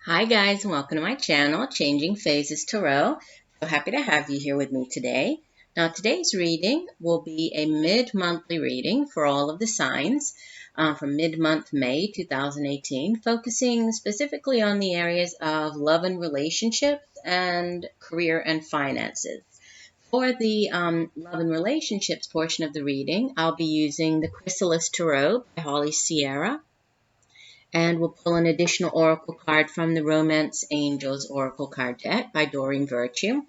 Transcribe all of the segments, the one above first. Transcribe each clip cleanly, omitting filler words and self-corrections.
Hi guys, and welcome to my channel, Changing Phases Tarot. So happy to have you here with me today. Now today's reading will be a mid-monthly reading for all of the signs from mid-month May 2018, focusing specifically on the areas of love and relationships and career and finances. For the love and relationships portion of the reading, I'll be using the Chrysalis Tarot by Holly Sierra. And we'll pull an additional oracle card from the Romance Angels Oracle card deck by Doreen Virtue.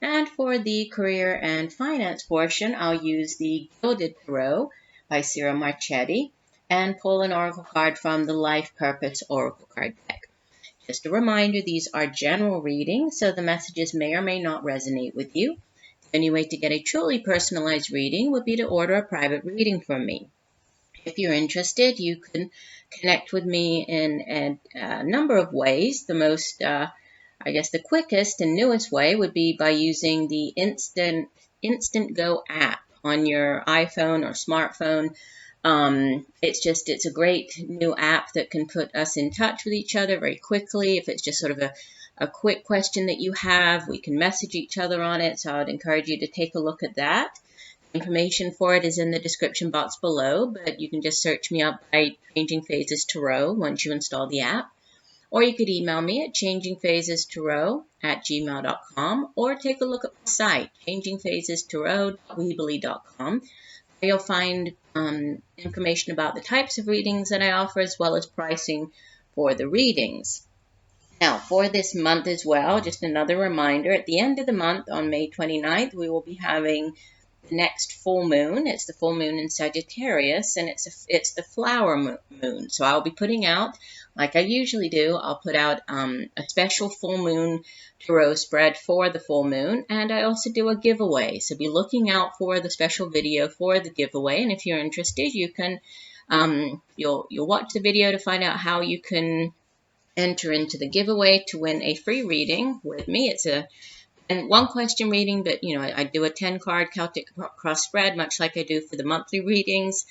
And for the career and finance portion, I'll use the Gilded Tarot by Ciro Marchetti and pull an oracle card from the Life Purpose Oracle card deck. Just a reminder, these are general readings, so the messages may or may not resonate with you. The only way to get a truly personalized reading would be to order a private reading from me. If you're interested, you can connect with me in a number of ways. The most, the quickest and newest way would be by using the INSTANTGO app on your iPhone or smartphone. It's a great new app that can put us in touch with each other very quickly. If it's just sort of a quick question that you have, we can message each other on it. So I would encourage you to take a look at that. Information for it is in the description box below, but you can just search me up by Changing Phases Tarot once you install the app. Or you could email me at changingphasestarot@gmail.com or take a look at my site, changingphasestarot.weebly.com. You'll find information about the types of readings that I offer as well as pricing for the readings. Now, for this month as well, just another reminder, at the end of the month on May 29th, we will be having the next full moon. It's the full moon in Sagittarius, and it's the flower moon. So I'll be putting out, like I usually do, I'll put out a special full moon tarot spread for the full moon, and I also do a giveaway. So be looking out for the special video for the giveaway. And if you're interested, you can you'll watch the video to find out how you can enter into the giveaway to win a free reading with me. It's a one question reading, but I do a 10-card Celtic cross spread, much like I do for the monthly readings.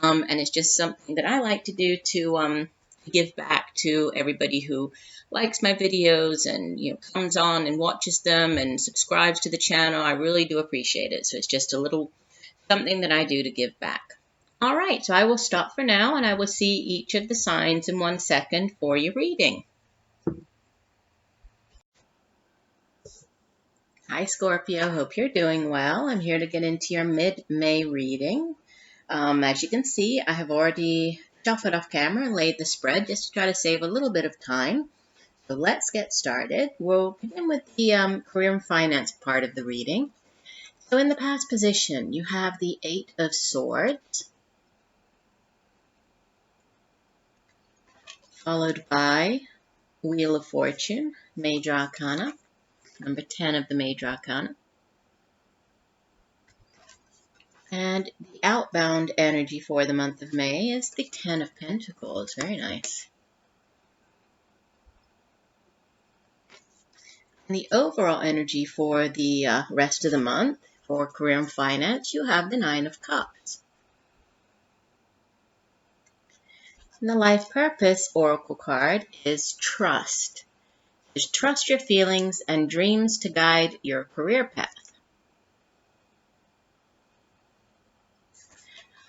And it's just something that I like to do to give back to everybody who likes my videos and comes on and watches them and subscribes to the channel. I really do appreciate it. So it's just a little something that I do to give back. All right, so I will stop for now, and I will see each of the signs in 1 second for your reading. Hi Scorpio, hope you're doing well. I'm here to get into your mid-May reading. As you can see, I have already shuffled off camera and laid the spread just to try to save a little bit of time. So let's get started. We'll begin with the career and finance part of the reading. So in the past position, you have the 8 of Swords, followed by Wheel of Fortune, Major Arcana, number 10 of the Major Arcana. And the outbound energy for the month of May is the 10 of Pentacles. Very nice. And the overall energy for the rest of the month for career and finance, you have the 9 of Cups. And the Life Purpose Oracle card is Trust. Just trust your feelings and dreams to guide your career path.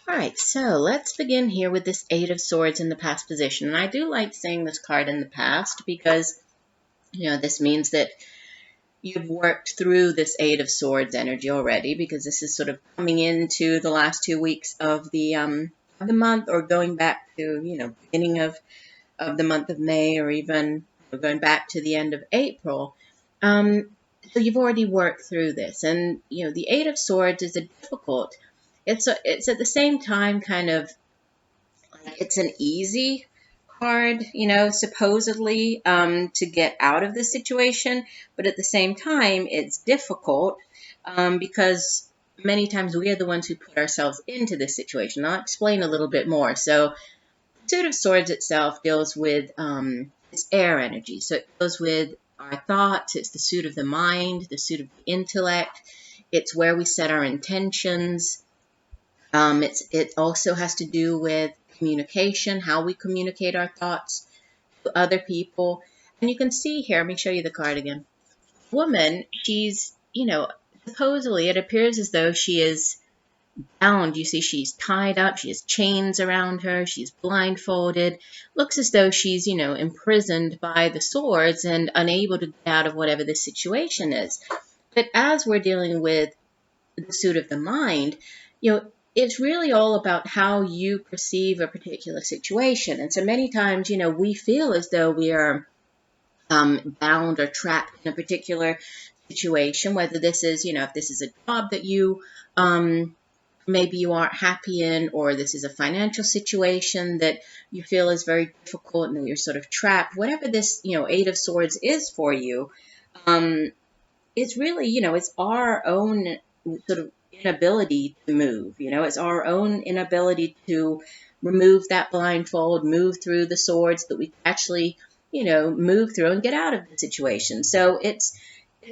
All right, so let's begin here with this 8 of Swords in the past position. And I do like saying this card in the past because, this means that you've worked through this 8 of Swords energy already, because this is sort of coming into the last 2 weeks of the month, or going back to, beginning of the month of May, or even going back to the end of April. So you've already worked through this. And, the 8 of Swords is a difficult, it's at the same time kind of, it's an easy card, supposedly, to get out of this situation. But at the same time, it's difficult because many times we are the ones who put ourselves into this situation. I'll explain a little bit more. So the Suit of Swords itself deals with it's air energy. So it deals with our thoughts. It's the suit of the mind, the suit of the intellect. It's where we set our intentions. It also has to do with communication, how we communicate our thoughts to other people. And you can see here, let me show you the card again. Woman, she's, supposedly it appears as though she is bound. You see, she's tied up. She has chains around her. She's blindfolded. Looks as though she's, imprisoned by the swords and unable to get out of whatever the situation is. But as we're dealing with the suit of the mind, it's really all about how you perceive a particular situation. And so many times, we feel as though we are bound or trapped in a particular situation, whether this is, if this is a job that you maybe you aren't happy in, or this is a financial situation that you feel is very difficult and you're sort of trapped, whatever this, Eight of Swords is for you, it's really, it's our own sort of inability to move, it's our own inability to remove that blindfold, move through the swords, that we actually, move through and get out of the situation. So it's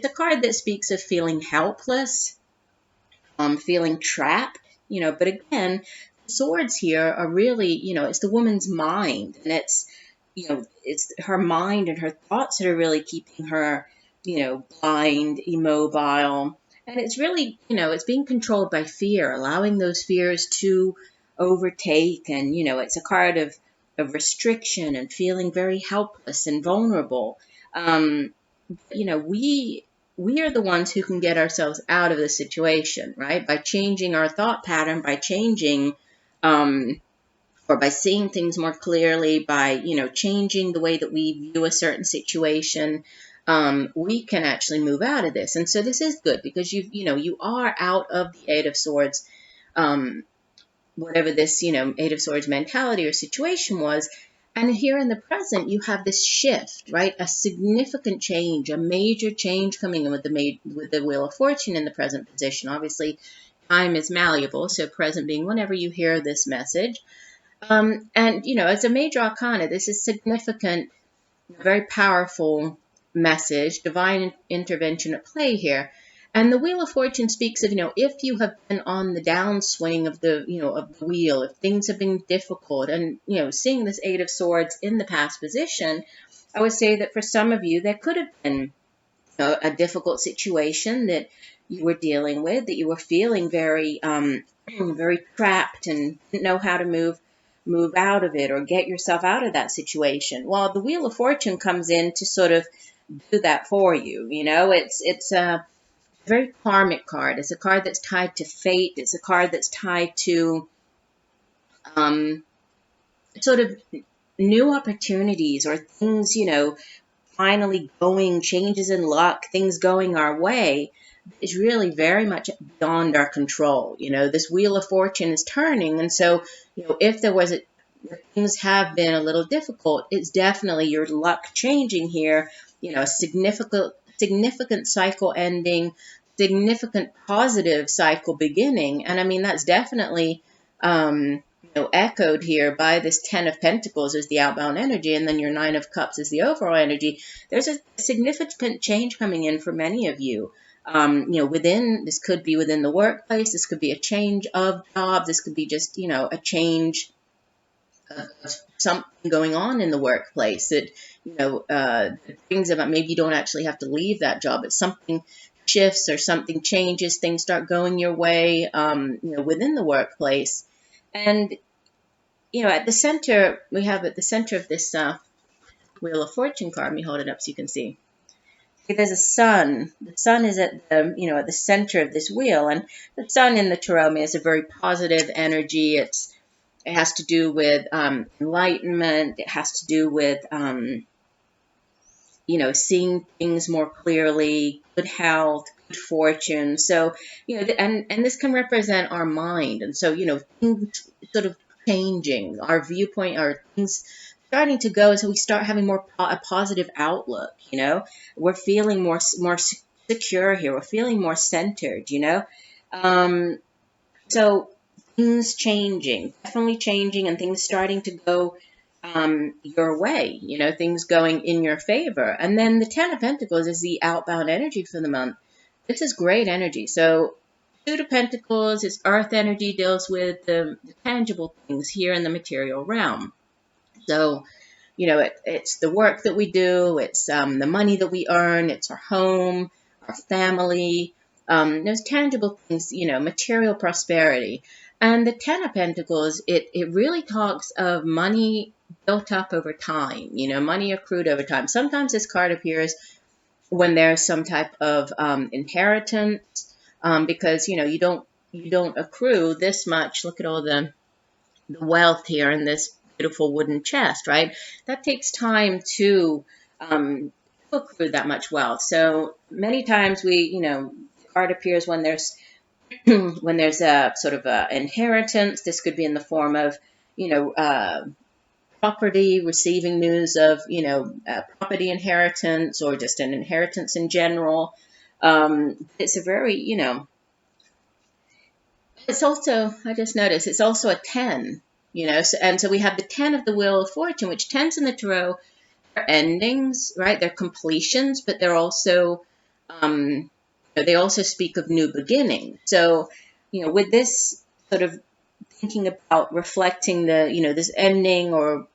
a card that speaks of feeling helpless, feeling trapped, but again, swords here are really, it's the woman's mind, and it's, it's her mind and her thoughts that are really keeping her, blind, immobile. And it's really, it's being controlled by fear, allowing those fears to overtake. And, it's a card of restriction and feeling very helpless and vulnerable. We are the ones who can get ourselves out of the situation, right? By changing our thought pattern, by changing, or by seeing things more clearly, by, changing the way that we view a certain situation, we can actually move out of this. And so this is good because you are out of the Eight of Swords, whatever this, Eight of Swords mentality or situation was. And here in the present, you have this shift, right? A significant change, a major change coming in with the Wheel of Fortune in the present position. Obviously, time is malleable, so present being whenever you hear this message. And, it's a major arcana. This is significant, very powerful message, divine intervention at play here. And the Wheel of Fortune speaks of, if you have been on the downswing of the, of the wheel, if things have been difficult, and, seeing this Eight of Swords in the past position, I would say that for some of you, there could have been a difficult situation that you were dealing with, that you were feeling very, very trapped and didn't know how to move out of it or get yourself out of that situation. Well, the Wheel of Fortune comes in to sort of do that for you. It's a very karmic card. It's a card that's tied to fate. It's a card that's tied to sort of new opportunities or things, finally going, changes in luck, things going our way. Is really very much beyond our control. This Wheel of Fortune is turning. And so, if things have been a little difficult, it's definitely your luck changing here, a significant cycle ending, significant positive cycle beginning. And I mean, that's definitely, echoed here by this Ten of Pentacles as the outbound energy, and then your Nine of Cups as the overall energy. There's a significant change coming in for many of you. This could be within the workplace. This could be a change of jobs. This could be just, a change of something going on in the workplace that, brings about, maybe you don't actually have to leave that job, but something shifts or something changes, things start going your way, within the workplace. And, at the center, we have at the center of this Wheel of Fortune card, let me hold it up so you can see. There's a sun. The sun is at the, at the center of this wheel, and the sun in the tarot is a very positive energy. It has to do with enlightenment. It has to do with, seeing things more clearly, good health, good fortune. So, and this can represent our mind. And so, things sort of changing, our viewpoint, our things starting to go, so we start having a positive outlook. We're feeling more secure here. We're feeling more centered. So things changing, definitely changing, and things starting to go your way. Things going in your favor. And then the Ten of Pentacles is the outbound energy for the month. This is great energy. So Two of Pentacles is earth energy, deals with the tangible things here in the material realm. So, it's the work that we do, it's the money that we earn, it's our home, our family, those tangible things, material prosperity. And the Ten of Pentacles, it really talks of money built up over time, money accrued over time. Sometimes this card appears when there's some type of inheritance, because you don't accrue this much. Look at all the wealth here in this beautiful wooden chest, right? That takes time to accrue that much wealth. So many times card appears when there's when there's a sort of a inheritance. This could be in the form of, property, receiving news of, property inheritance, or just an inheritance in general. It's a very, it's also, I just noticed, it's also a 10, so we have the 10 of the Wheel of Fortune, which 10s in the Tarot are endings, right? They're completions, but they're also, they also speak of new beginnings. So, with this sort of thinking about reflecting this ending, or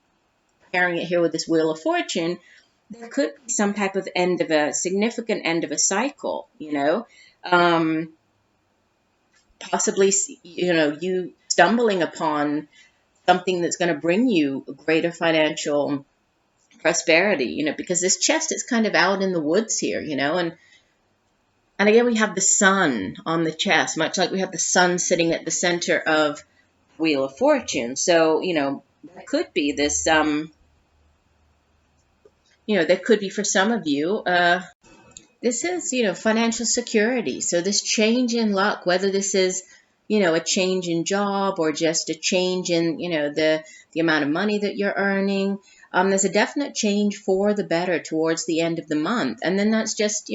pairing it here with this Wheel of Fortune, there could be some type of significant end of a cycle, possibly, you stumbling upon something that's going to bring you greater financial prosperity, because this chest is kind of out in the woods here, and again, we have the sun on the chest, much like we have the sun sitting at the center of Wheel of Fortune. So, there could be this, there could be for some of you, this is, financial security. So this change in luck, whether this is, a change in job, or just a change in, the amount of money that you're earning, there's a definite change for the better towards the end of the month. And then that's just,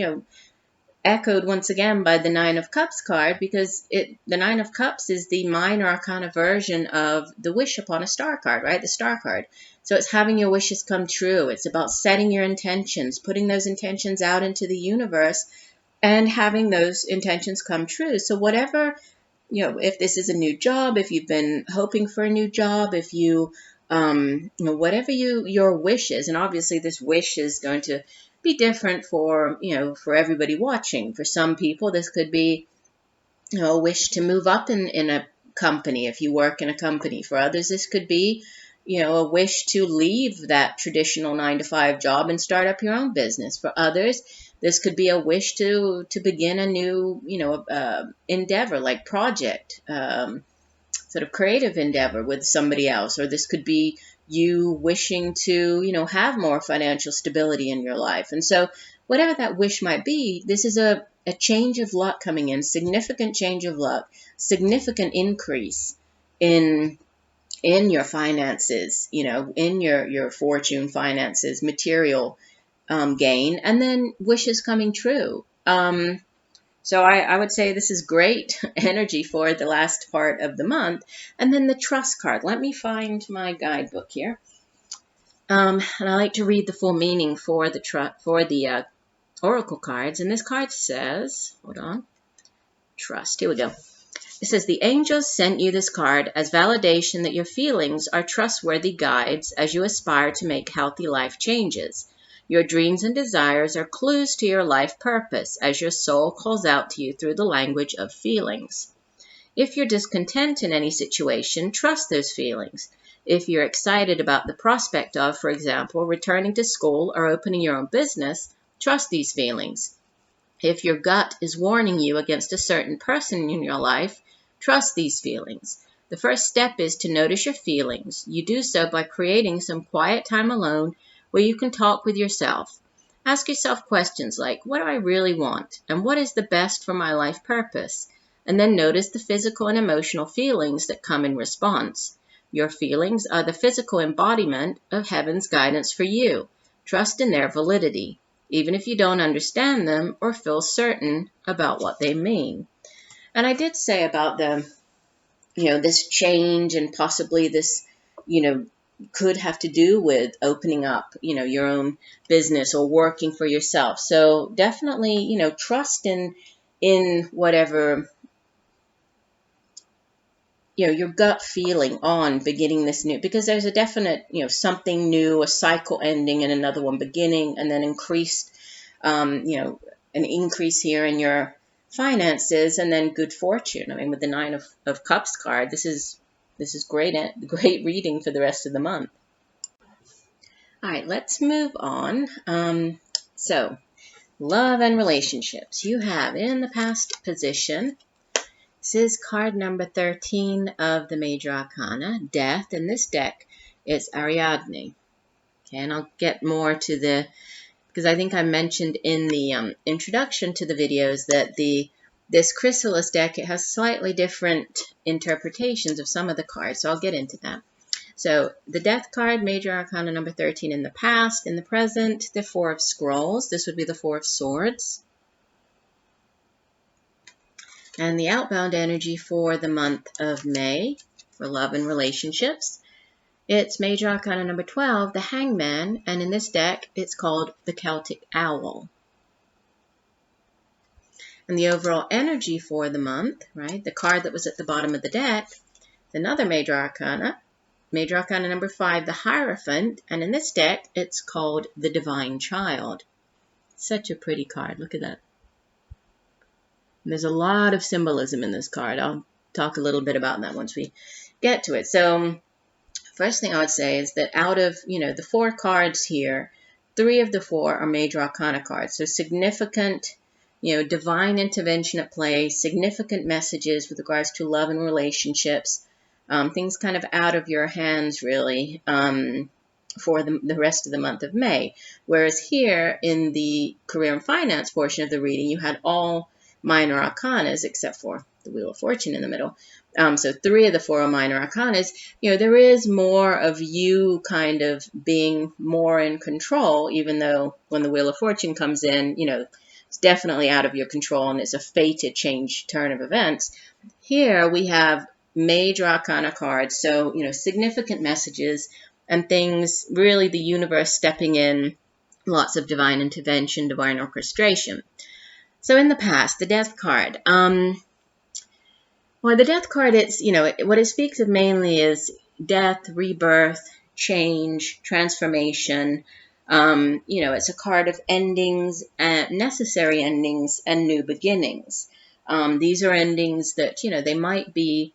echoed once again by the Nine of Cups card, because the Nine of Cups is the minor arcana version of the Wish Upon a Star card, right? The Star card. So it's having your wishes come true. It's about setting your intentions, putting those intentions out into the universe, and having those intentions come true. So whatever, if this is a new job, if you've been hoping for a new job, if you, whatever your wish is, and obviously this wish is going to be different for everybody watching. For some people, this could be, a wish to move up in a company if you work in a company. For others, this could be, a wish to leave that traditional 9-to-5 job and start up your own business. For others, this could be a wish to begin a new, endeavor, like project, sort of creative endeavor with somebody else. Or this could be you wishing to, have more financial stability in your life. And so whatever that wish might be, this is a change of luck coming in, significant change of luck, significant increase in your finances, in your fortune, finances, material gain, and then wishes coming true. So I would say this is great energy for the last part of the month. And then the Trust card. Let me find my guidebook here. And I like to read the full meaning for the oracle cards. And this card says, hold on, Trust. Here we go. It says, the angels sent you this card as validation that your feelings are trustworthy guides as you aspire to make healthy life changes. Your dreams and desires are clues to your life purpose as your soul calls out to you through the language of feelings. If you're discontent in any situation, trust those feelings. If you're excited about the prospect of, for example, returning to school or opening your own business, trust these feelings. If your gut is warning you against a certain person in your life, trust these feelings. The first step is to notice your feelings. You do so by creating some quiet time alone where you can talk with yourself. Ask yourself questions like, what do I really want? And what is the best for my life purpose? And then notice the physical and emotional feelings that come in response. Your feelings are the physical embodiment of heaven's guidance for you. Trust in their validity, even if you don't understand them or feel certain about what they mean. And I did say about this change, and possibly this, could have to do with opening up, your own business or working for yourself. So definitely, trust in whatever your gut feeling on beginning this new, because there's a definite, something new, a cycle ending and another one beginning, and then increased, an increase here in your finances, and then good fortune. I mean, with the Nine of Cups card, this is great reading for the rest of the month. All right, let's move on. So love and relationships. You have in the past position. This is card number 13 of the Major Arcana, Death. In this deck, it's Ariadne. Okay, and I'll get more to because I think I mentioned in the introduction to the videos that this Chrysalis deck, it has slightly different interpretations of some of the cards, so I'll get into that. So the Death card, Major Arcana number 13 in the past. In the present, the Four of Scrolls. This would be the Four of Swords. And the outbound energy for the month of May for love and relationships. It's Major Arcana number 12, the Hangman, and in this deck, it's called the Celtic Owl. And the overall energy for the month, right, the card that was at the bottom of the deck, another Major Arcana number 5, the Hierophant, and in this deck, it's called the Divine Child. Such a pretty card, look at that. And there's a lot of symbolism in this card. I'll talk a little bit about that once we get to it. So first thing I would say is that out of, the 4 cards here, 3 of the 4 are Major Arcana cards. So significant, divine intervention at play, significant messages with regards to love and relationships, things kind of out of your hands, really, for the rest of the month of May. Whereas here in the career and finance portion of the reading, you had all minor arcanas except for the Wheel of Fortune in the middle. So 3 of the 4 are minor arcanas. There is more of you kind of being more in control, even though when the Wheel of Fortune comes in, it's definitely out of your control and it's a fated turn of events. Here we have Major Arcana cards, so, significant messages and things, really the universe stepping in, lots of divine intervention, divine orchestration. So in the past, the Death card. Well, the Death card, it's, what it speaks of mainly is death, rebirth, change, transformation. It's a card of endings, necessary endings, and new beginnings. These are endings that, they might be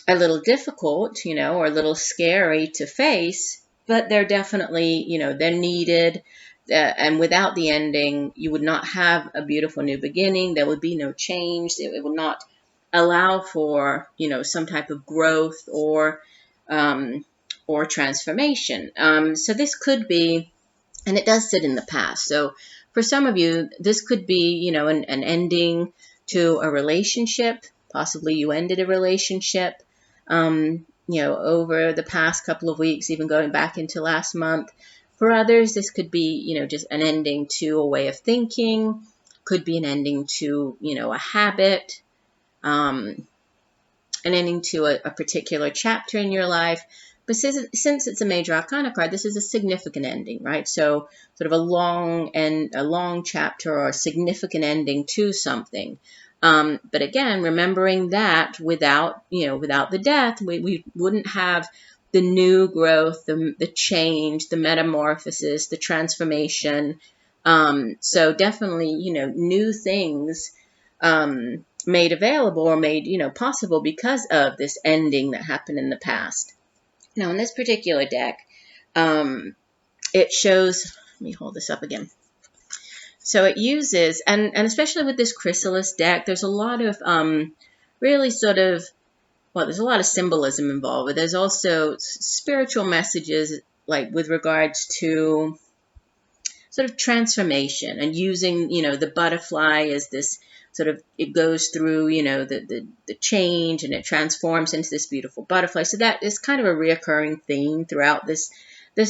a little difficult, or a little scary to face, but they're definitely, they're needed. And without the ending, you would not have a beautiful new beginning. There would be no change. It would not allow for, some type of growth or transformation. So this could be, and it does sit in the past. So for some of you, this could be, an ending to a relationship. Possibly you ended a relationship, over the past couple of weeks, even going back into last month. For others, this could be, just an ending to a way of thinking, could be an ending to, a habit, an ending to a particular chapter in your life. But since it's a Major Arcana card, this is a significant ending, right? So sort of a long chapter or a significant ending to something. But again, remembering that without the death, we wouldn't have the new growth, the change, the metamorphosis, the transformation. So definitely, new things made available or made, possible because of this ending that happened in the past. Now, in this particular deck, it shows, let me hold this up again. So it uses, and especially with this Chrysalis deck, there's a lot of really sort of, well, there's a lot of symbolism involved, but there's also spiritual messages, like with regards to sort of transformation and using, the butterfly as this sort of, it goes through, the change and it transforms into this beautiful butterfly. So that is kind of a reoccurring theme throughout this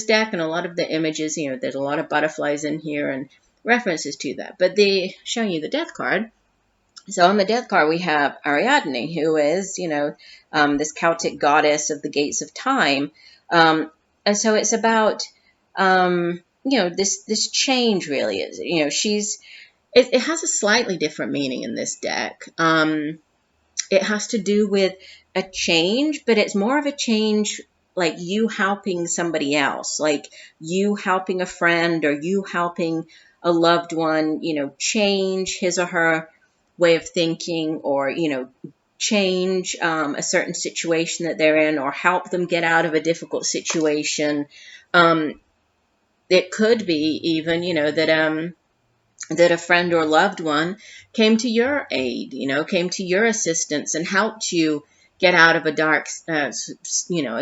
deck, and a lot of the images, there's a lot of butterflies in here and references to that. But showing you the Death card. So on the Death card, we have Ariadne, who is, this Celtic goddess of the gates of time. And so it's about, this change really is, it has a slightly different meaning in this deck. It has to do with a change, but it's more of a change like you helping somebody else, like you helping a friend or you helping a loved one, change his or her way of thinking, or, change a certain situation that they're in, or help them get out of a difficult situation. It could be even, that a friend or loved one came to your aid, came to your assistance and helped you get out of a dark, a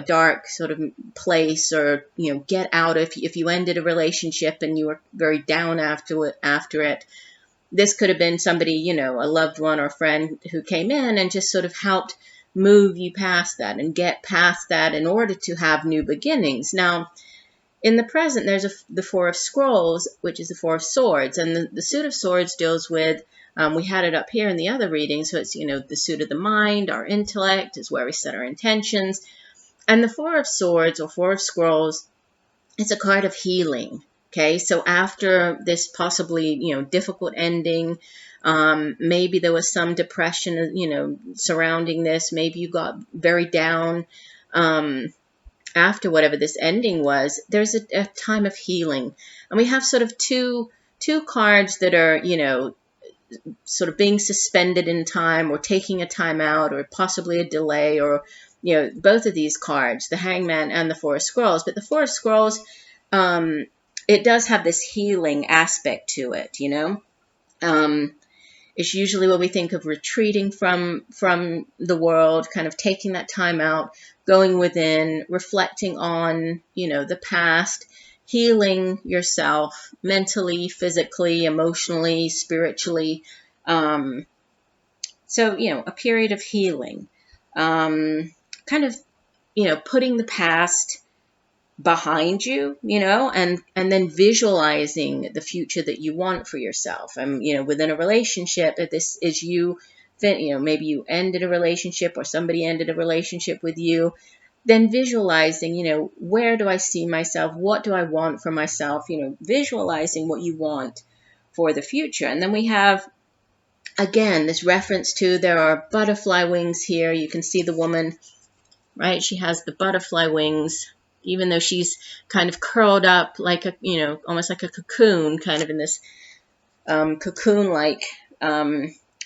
dark sort of place, or, get out if you ended a relationship and you were very down after it. This could have been somebody, a loved one or friend who came in and just sort of helped move you past that and get past that in order to have new beginnings. Now, in the present, there's the Four of Scrolls, which is the Four of Swords, and the Suit of Swords deals with, we had it up here in the other reading, so it's, the suit of the mind, our intellect, is where we set our intentions. And the Four of Swords, or Four of Scrolls, it's a card of healing, okay? So after this possibly, difficult ending, maybe there was some depression, surrounding this, maybe you got very down, after whatever this ending was, there's a time of healing. And we have sort of two cards that are, sort of being suspended in time, or taking a time out, or possibly a delay, or, both of these cards, the Hangman and the Four of Scrolls. But the Four of Scrolls, it does have this healing aspect to it, It's usually what we think of retreating from the world, kind of taking that time out, going within, reflecting on, the past, healing yourself mentally, physically, emotionally, spiritually. So, a period of healing, kind of, putting the past behind you, and then visualizing the future that you want for yourself. And, within a relationship, if this is you, then, maybe you ended a relationship or somebody ended a relationship with you, then visualizing, where do I see myself? What do I want for myself? Visualizing what you want for the future. And then we have, again, this reference to, there are butterfly wings here. You can see the woman, right? She has the butterfly wings, even though she's kind of curled up like a, almost like a cocoon, kind of in this cocoon-like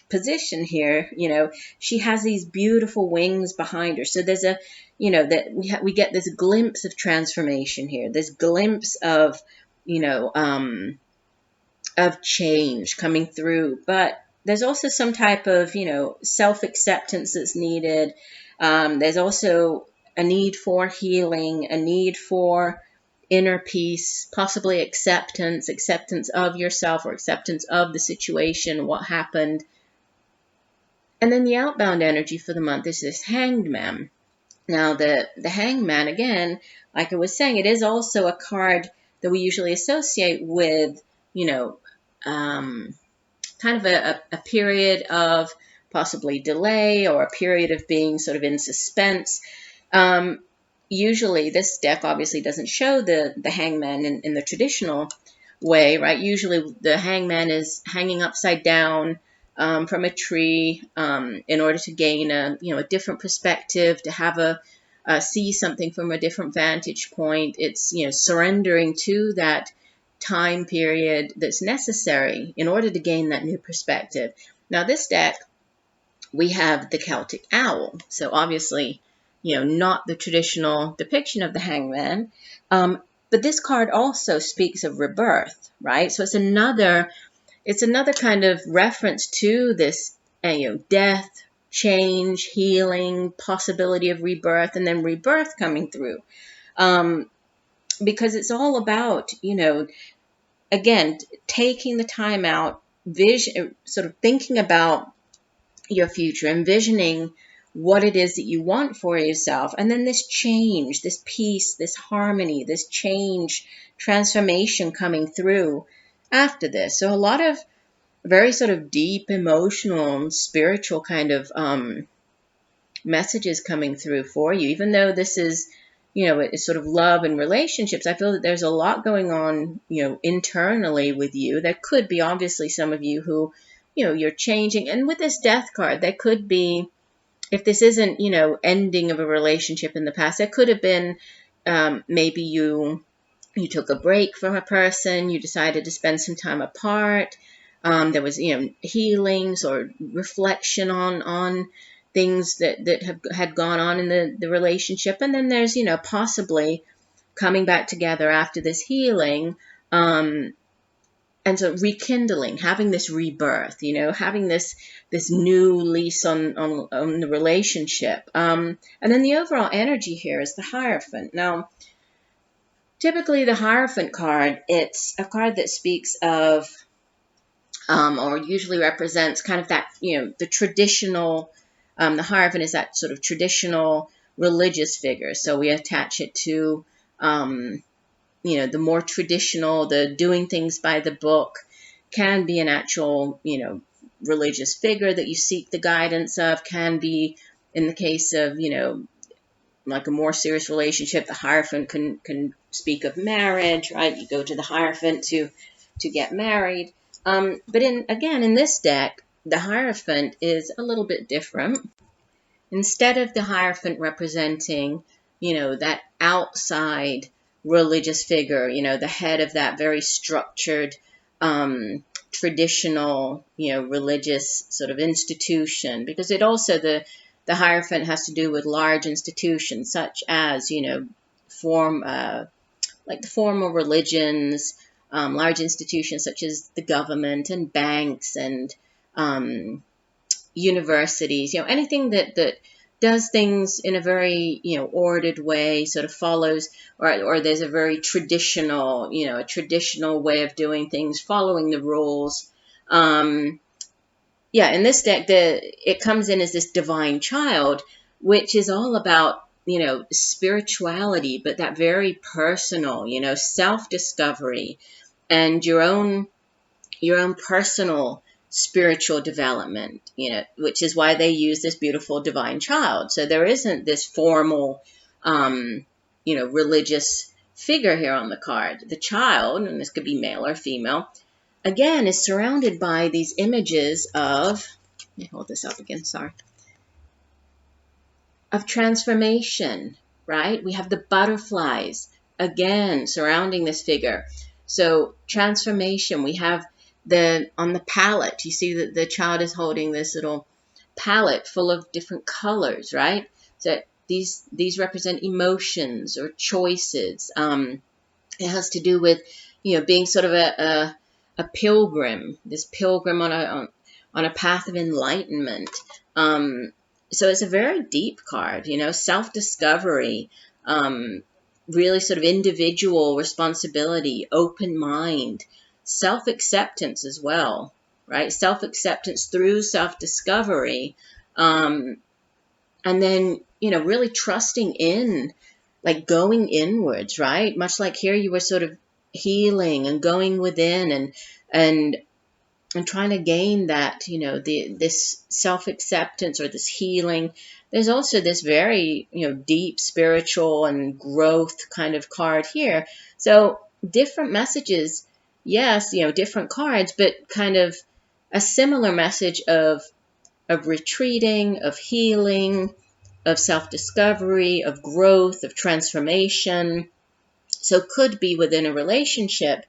position here. She has these beautiful wings behind her. So there's a, that we get this glimpse of transformation here, this glimpse of, of change coming through. But there's also some type of, self-acceptance that's needed. There's also a need for healing, a need for inner peace, possibly acceptance of yourself, or acceptance of the situation, what happened. And then the outbound energy for the month is this Hanged Man. Now, the Hanged Man, again, like I was saying, it is also a card that we usually associate with, kind of a period of possibly delay, or a period of being sort of in suspense. Usually this deck obviously doesn't show the Hangman in the traditional way, right? Usually the Hangman is hanging upside down from a tree in order to gain a different perspective, to have see something from a different vantage point. It's surrendering to that time period that's necessary in order to gain that new perspective. Now this deck, we have the Celtic Owl. So obviously, not the traditional depiction of the Hangman. But this card also speaks of rebirth, right? So it's another kind of reference to this, death, change, healing, possibility of rebirth, and then rebirth coming through. Because it's all about, again, taking the time out, sort of thinking about your future, envisioning what it is that you want for yourself, and then this change, this peace, this harmony, this change, transformation coming through after this. So a lot of very sort of deep, emotional, spiritual kind of messages coming through for you. Even though this is, it's sort of love and relationships, I feel that there's a lot going on, internally with you. There could be obviously some of you who, you're changing. And with this death card, there could be, if this isn't, you know, ending of a relationship in the past, it could have been maybe you took a break from a person, you decided to spend some time apart. There was, you know, healings or reflection on things that had gone on in the relationship. And then there's, you know, possibly coming back together after this healing. And so rekindling, having this rebirth, you know, having this new lease on the relationship. And then the overall energy here is the Hierophant. Now, typically the Hierophant card, it's a card that speaks of, or usually represents kind of that, you know, the traditional, the Hierophant is that sort of traditional religious figure. So we attach it to, you know, the more traditional, the doing things by the book, can be an actual, you know, religious figure that you seek the guidance of, can be, in the case of, you know, like a more serious relationship, the Hierophant can speak of marriage, right? You go to the Hierophant to get married. But in this deck, the Hierophant is a little bit different. Instead of the Hierophant representing, you know, that outside religious figure, you know, the head of that very structured, traditional, you know, religious sort of institution, because it also, the Hierophant has to do with large institutions such as, you know, like the formal religions, large institutions such as the government and banks and universities, you know, anything that does things in a very, you know, ordered way, sort of follows, or there's a very traditional, you know, a traditional way of doing things, following the rules. Yeah, in this deck, it comes in as this divine child, which is all about, you know, spirituality, but that very personal, you know, self-discovery and your own personal spiritual development, you know, which is why they use this beautiful divine child. So there isn't this formal, you know, religious figure here on the card. The child, and this could be male or female, again, is surrounded by these images of, let me hold this up again, sorry, of transformation, right? We have the butterflies, again, surrounding this figure. So transformation, we have on the palette, you see that the child is holding this little palette full of different colors, right? So these represent emotions or choices. It has to do with, you know, being sort of a pilgrim, this pilgrim on a path of enlightenment. So it's a very deep card, you know, self-discovery, really sort of individual responsibility, open mind, self-acceptance as well, right? Self-acceptance through self-discovery. And then, you know, really trusting in, like going inwards, right? Much like here you were sort of healing and going within and trying to gain that, you know, this self-acceptance or this healing. There's also this very, you know, deep spiritual and growth kind of card here. So different messages, yes, you know, different cards, but kind of a similar message of retreating, of healing, of self-discovery, of growth, of transformation. So could be within a relationship,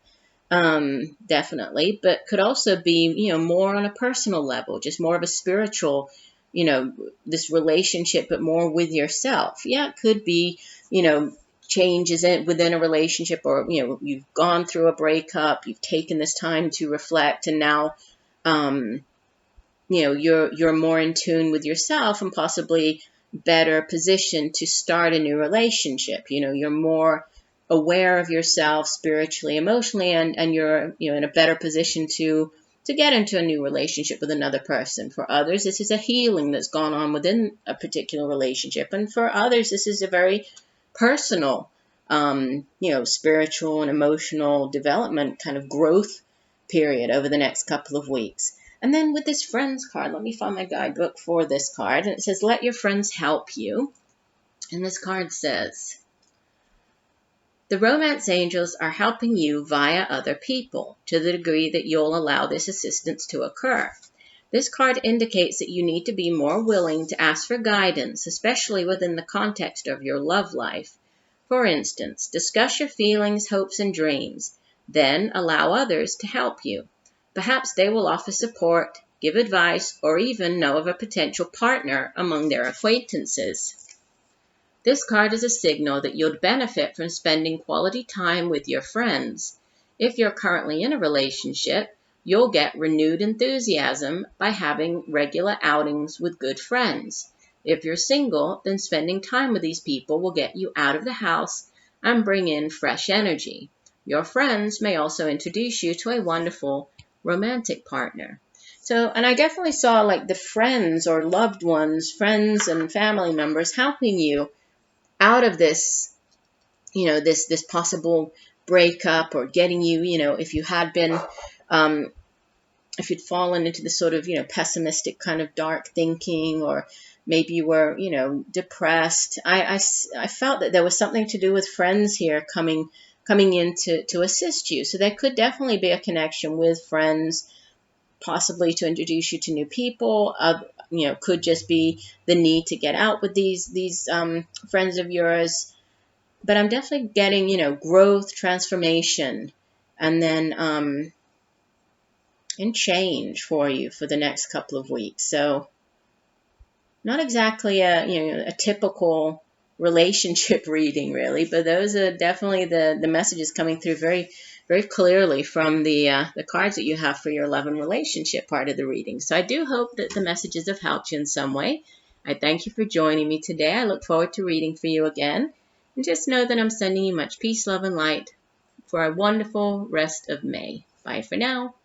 definitely, but could also be, you know, more on a personal level, just more of a spiritual, you know, this relationship, but more with yourself. Yeah, it could be, you know, changes within a relationship, or, you know, you've gone through a breakup, you've taken this time to reflect, and now, you know, you're more in tune with yourself and possibly better positioned to start a new relationship. You know, you're more aware of yourself spiritually, emotionally, and you're, you know, in a better position to get into a new relationship with another person. For others, this is a healing that's gone on within a particular relationship, and for others, this is a very personal, you know, spiritual and emotional development kind of growth period over the next couple of weeks. And then with this friends card, let me find my guidebook for this card, and it says, let your friends help you. And this card says, the romance angels are helping you via other people to the degree that you'll allow this assistance to occur. This card indicates that you need to be more willing to ask for guidance, especially within the context of your love life. For instance, discuss your feelings, hopes, and dreams. Then allow others to help you. Perhaps they will offer support, give advice, or even know of a potential partner among their acquaintances. This card is a signal that you'll benefit from spending quality time with your friends. If you're currently in a relationship, you'll get renewed enthusiasm by having regular outings with good friends. If you're single, then spending time with these people will get you out of the house and bring in fresh energy. Your friends may also introduce you to a wonderful romantic partner. So, and I definitely saw like the friends or loved ones, friends and family members helping you out of this, this possible breakup, or getting you, if you had been, if you'd fallen into the sort of, pessimistic kind of dark thinking, or maybe you were, depressed. I felt that there was something to do with friends here coming in to assist you. So there could definitely be a connection with friends, possibly to introduce you to new people. Could just be the need to get out with these friends of yours. But I'm definitely getting, growth, transformation, and then and change for you for the next couple of weeks. So not exactly a typical relationship reading, really, but those are definitely the messages coming through very, very clearly from the cards that you have for your love and relationship part of the reading. So I do hope that the messages have helped you in some way. I thank you for joining me today. I look forward to reading for you again. And just know that I'm sending you much peace, love, and light for a wonderful rest of May. Bye for now.